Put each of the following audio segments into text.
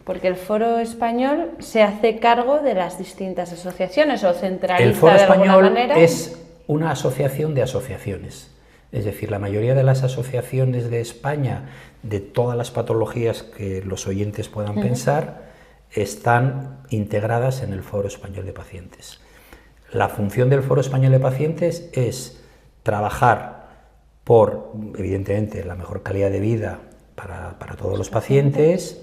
Porque el Foro Español se hace cargo de las distintas asociaciones o centraliza El Foro de alguna Español manera. es una asociación de asociaciones. Es decir, la mayoría de las asociaciones de España, de todas las patologías que los oyentes puedan pensar, están integradas en el Foro Español de Pacientes. La función del Foro Español de Pacientes es trabajar por, evidentemente, la mejor calidad de vida para todos los pacientes,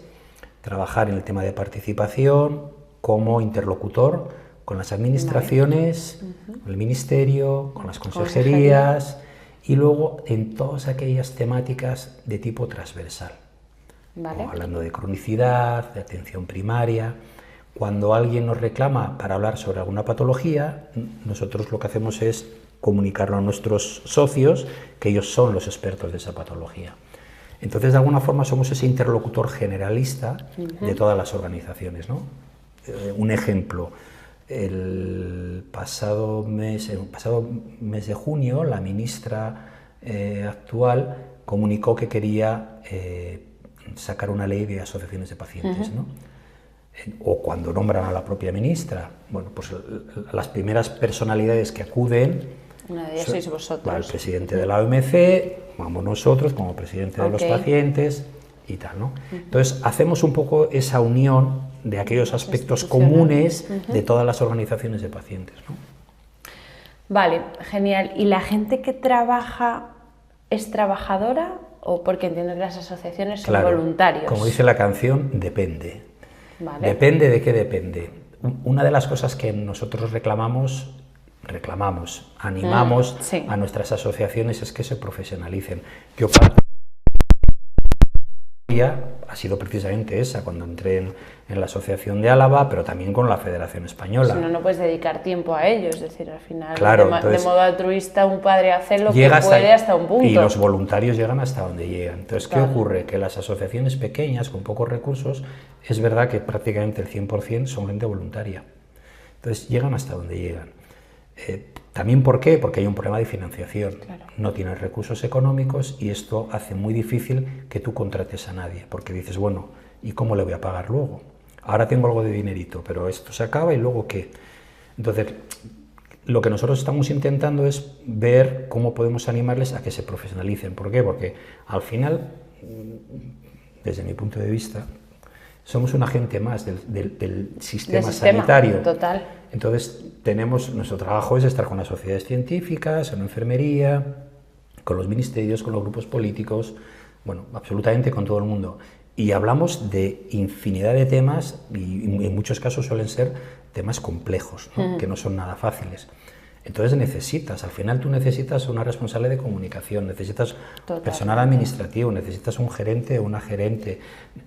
trabajar en el tema de participación como interlocutor con las administraciones, con el ministerio, con las consejerías y luego en todas aquellas temáticas de tipo transversal. Vale. Hablando de cronicidad, de atención primaria. Cuando alguien nos reclama para hablar sobre alguna patología, nosotros lo que hacemos es comunicarlo a nuestros socios, que ellos son los expertos de esa patología. Entonces, de alguna forma, somos ese interlocutor generalista de todas las organizaciones, ¿no? Un ejemplo, el pasado mes de junio, la ministra actual comunicó que quería sacar una ley de asociaciones de pacientes, ¿no? O cuando nombran a la propia ministra, bueno, pues las primeras personalidades que acuden, una de ellas sois vosotros. Va el presidente de la OMC, vamos nosotros como presidente de los pacientes y tal, ¿no? Entonces, hacemos un poco esa unión de aquellos aspectos comunes de todas las organizaciones de pacientes, ¿no? Vale, genial. ¿Y la gente que trabaja es trabajadora o porque entiendo que las asociaciones son voluntarios? Como dice la canción, depende. Vale. Depende de qué depende. Una de las cosas que nosotros animamos a nuestras asociaciones es que se profesionalicen. Yo ha sido precisamente esa, cuando entré en la Asociación de Álava, pero también con la Federación Española. Si no, no puedes dedicar tiempo a ello, es decir, al final, claro, de modo altruista, un padre hace lo que puede hasta un punto. Y los voluntarios llegan hasta donde llegan. Entonces, ¿qué ocurre? Que las asociaciones pequeñas, con pocos recursos, es verdad que prácticamente el 100% son gente voluntaria. Entonces, llegan hasta donde llegan. También, ¿por qué? Porque hay un problema de financiación. Claro. No tienes recursos económicos y esto hace muy difícil que tú contrates a nadie, porque dices, bueno, ¿y cómo le voy a pagar luego? Ahora tengo algo de dinerito, pero esto se acaba y luego ¿qué? Entonces, lo que nosotros estamos intentando es ver cómo podemos animarles a que se profesionalicen. ¿Por qué? Porque al final, desde mi punto de vista, somos un agente más del sistema sanitario. Total. Entonces, nuestro trabajo es estar con las sociedades científicas, en la enfermería, con los ministerios, con los grupos políticos, bueno, absolutamente con todo el mundo. Y hablamos de infinidad de temas y en muchos casos suelen ser temas complejos, ¿no? Que no son nada fáciles. Entonces al final tú necesitas una responsable de comunicación, necesitas personal administrativo, necesitas un gerente o una gerente,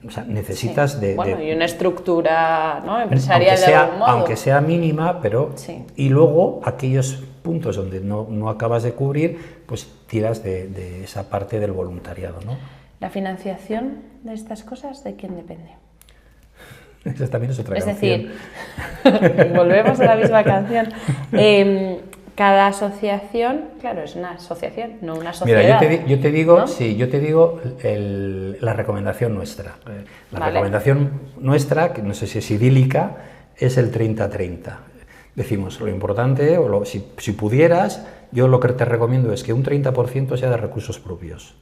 o sea, necesitas y una estructura, ¿no?, empresarial de algún modo. Aunque sea mínima, pero... Sí. Y luego aquellos puntos donde no acabas de cubrir, pues tiras de esa parte del voluntariado, ¿no? ¿La financiación de estas cosas de quién depende? Esa también es otra canción. Es decir, volvemos a la misma canción. Cada asociación, claro, es una asociación, no una sociedad. Mira, yo te digo, ¿no? Sí, yo te digo la recomendación nuestra. Recomendación nuestra, que no sé si es idílica, es el 30-30. Decimos, lo importante, si pudieras, yo lo que te recomiendo es que un 30% sea de recursos propios,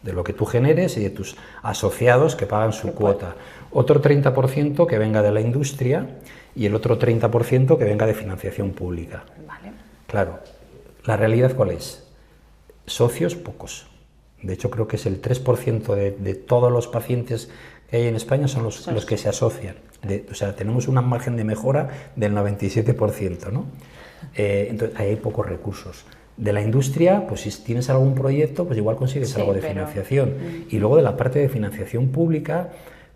de lo que tú generes y de tus asociados que pagan su cuota. Otro 30% que venga de la industria y el otro 30% que venga de financiación pública. Vale. Claro, ¿la realidad cuál es? Socios, pocos. De hecho, creo que es el 3% de todos los pacientes que hay en España son los que se asocian. O sea, tenemos un margen de mejora del 97%, ¿no? Entonces, ahí hay pocos recursos. De la industria, pues si tienes algún proyecto, pues igual consigues algo de financiación. Y luego de la parte de financiación pública,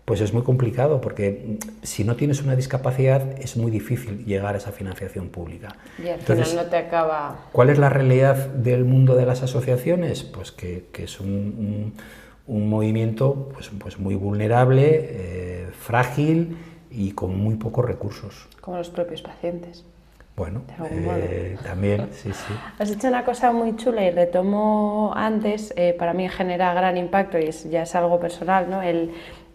pues es muy complicado, porque si no tienes una discapacidad es muy difícil llegar a esa financiación pública. Y al final no te acaba... ¿Cuál es la realidad del mundo de las asociaciones? Pues que es un movimiento pues muy vulnerable, frágil y con muy pocos recursos. Como los propios pacientes. Bueno, también, sí. Has dicho una cosa muy chula y retomo antes, para mí genera gran impacto y ya es algo personal, ¿no?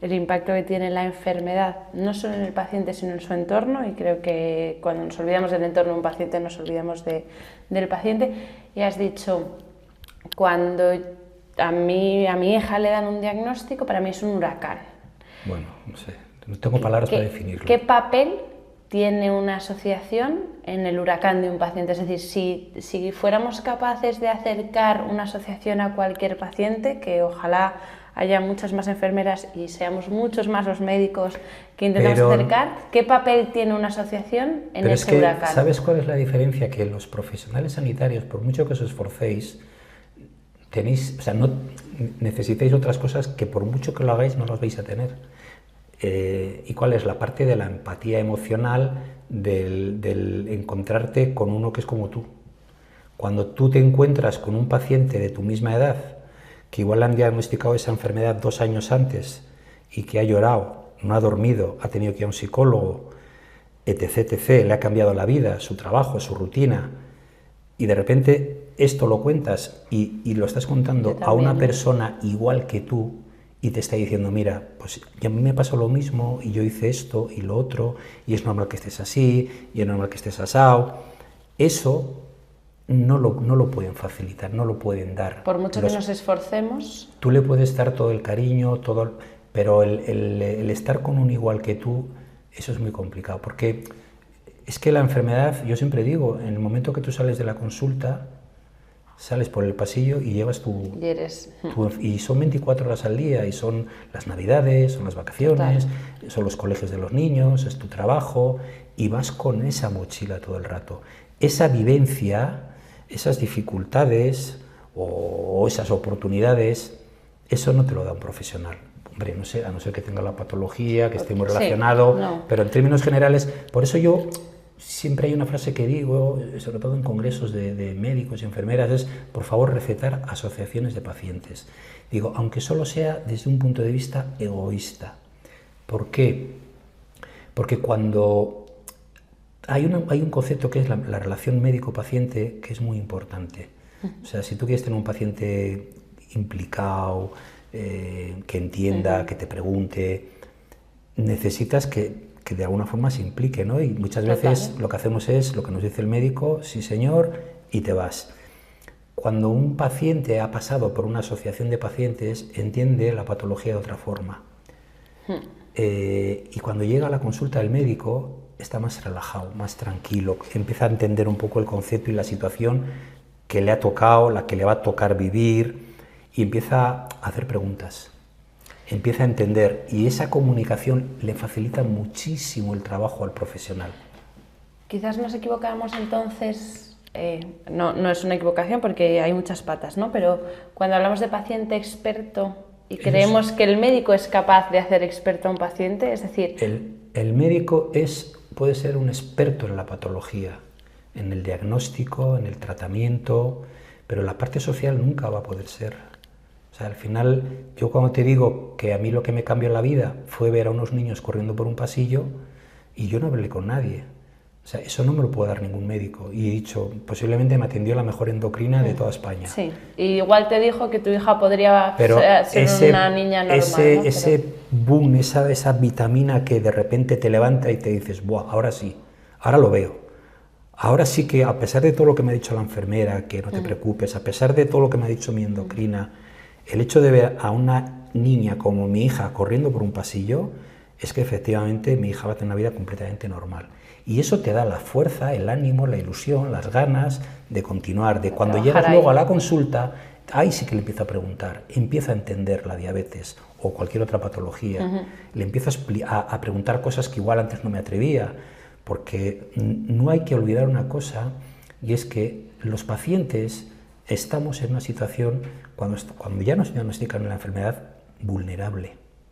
el impacto que tiene la enfermedad, no solo en el paciente, sino en su entorno, y creo que cuando nos olvidamos del entorno de un paciente, nos olvidamos del paciente. Y has dicho, cuando a mi hija le dan un diagnóstico, para mí es un huracán. Bueno, no sé, no tengo palabras para definirlo. ¿Qué papel tiene una asociación en el huracán de un paciente? Es decir, si fuéramos capaces de acercar una asociación a cualquier paciente, que ojalá haya muchas más enfermeras y seamos muchos más los médicos que intentamos acercar, ¿qué papel tiene una asociación en ese huracán? ¿Sabes cuál es la diferencia? Que los profesionales sanitarios, por mucho que os esforcéis, no necesitáis otras cosas que por mucho que lo hagáis no las vais a tener. ¿Y cuál es? La parte de la empatía emocional, del encontrarte con uno que es como tú. Cuando tú te encuentras con un paciente de tu misma edad, que igual le han diagnosticado esa enfermedad 2 años antes y que ha llorado, no ha dormido, ha tenido que ir a un psicólogo, etc., le ha cambiado la vida, su trabajo, su rutina, y de repente esto lo cuentas y lo estás contando a una persona igual que tú, y te está diciendo, mira, pues a mí me pasó lo mismo, y yo hice esto y lo otro, y es normal que estés así, y es normal que estés asado. Eso no lo pueden facilitar, no lo pueden dar. Por mucho que nos esforcemos. Tú le puedes dar todo el cariño, pero el estar con un igual que tú, eso es muy complicado, porque es que la enfermedad, yo siempre digo, en el momento que tú sales de la consulta, sales por el pasillo y llevas y son 24 horas al día, y son las navidades, son las vacaciones, son los colegios de los niños, es tu trabajo, y vas con esa mochila todo el rato. Esa vivencia, esas dificultades o esas oportunidades, eso no te lo da un profesional. Hombre, no sé, a no ser que tenga la patología, que esté muy relacionado, pero en términos generales, por eso yo siempre hay una frase que digo, sobre todo en congresos de médicos y enfermeras, es, por favor, recetar asociaciones de pacientes. Digo, aunque solo sea desde un punto de vista egoísta. ¿Por qué? Porque cuando hay un concepto que es la relación médico-paciente, que es muy importante. O sea, si tú quieres tener un paciente implicado, que entienda, que te pregunte, necesitas que de alguna forma se implique, ¿no? Y muchas veces lo que hacemos es lo que nos dice el médico, sí señor, y te vas. Cuando un paciente ha pasado por una asociación de pacientes, entiende la patología de otra forma. Y cuando llega a la consulta del médico, está más relajado, más tranquilo, empieza a entender un poco el concepto y la situación que le ha tocado, la que le va a tocar vivir, y empieza a hacer preguntas. Empieza a entender, y esa comunicación le facilita muchísimo el trabajo al profesional. Quizás nos equivocamos entonces, no es una equivocación porque hay muchas patas, ¿no? Pero cuando hablamos de paciente experto y creemos que el médico es capaz de hacer experto a un paciente, es decir... El médico puede ser un experto en la patología, en el diagnóstico, en el tratamiento, pero la parte social nunca va a poder ser. O sea, al final, yo cuando te digo que a mí lo que me cambió la vida fue ver a unos niños corriendo por un pasillo y yo no hablé con nadie. O sea, eso no me lo puede dar ningún médico. Y he dicho, posiblemente me atendió la mejor endocrina de toda España. Sí, y igual te dijo que tu hija podría ser una niña normal. Ese boom, esa vitamina que de repente te levanta y te dices, ¡buah, ahora sí, ahora lo veo! Ahora sí que, a pesar de todo lo que me ha dicho la enfermera, que no te preocupes, a pesar de todo lo que me ha dicho mi endocrina, el hecho de ver a una niña como mi hija corriendo por un pasillo es que efectivamente mi hija va a tener una vida completamente normal. Y eso te da la fuerza, el ánimo, la ilusión, las ganas de continuar, de cuando llegas luego a la consulta, ahí sí que le empieza a preguntar, empieza a entender la diabetes o cualquier otra patología, le empieza a preguntar cosas que igual antes no me atrevía, porque no hay que olvidar una cosa, y es que los pacientes estamos en una situación, cuando ya nos diagnostican la enfermedad, vulnerable.